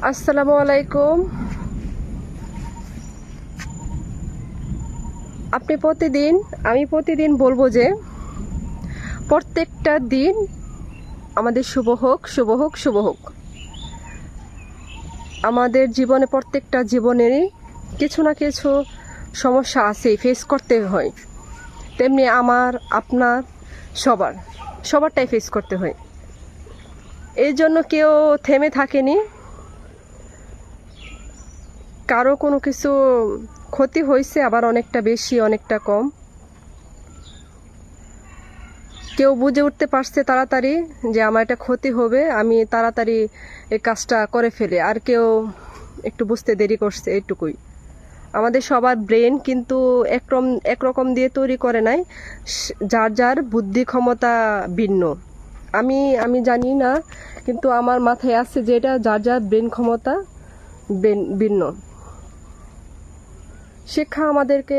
আসসালামু আলাইকুম। আমি প্রতিদিন বলবো যে প্রত্যেকটা দিন আমাদের শুভ হোক, শুভ হোক, শুভ হোক। আমাদের জীবনে প্রত্যেকটা জীবনেরই কিছু না কিছু সমস্যা আছে, ফেস করতে হয়। তেমনি আমার, আপনার, সবারটাই ফেস করতে হয়। এই জন্য কেউ থেমে থাকেনি। কারো কোনো কিছু ক্ষতি হয়েছে, আবার অনেকটা বেশি, অনেকটা কম। কেউ বুঝে উঠতে পারছে তাড়াতাড়ি যে আমার এটা ক্ষতি হবে, আমি তাড়াতাড়ি এই কাজটা করে ফেলে। আর কেউ একটু বুঝতে দেরি করছে, এইটুকুই। আমাদের সবার ব্রেন কিন্তু একরকম দিয়ে তৈরি করে নাই, যার যার বুদ্ধি ক্ষমতা ভিন্ন। আমি জানি না, কিন্তু আমার মাথায় আছে যে এটা যার যার ব্রেন ক্ষমতা ভিন্ন। শিক্ষা আমাদেরকে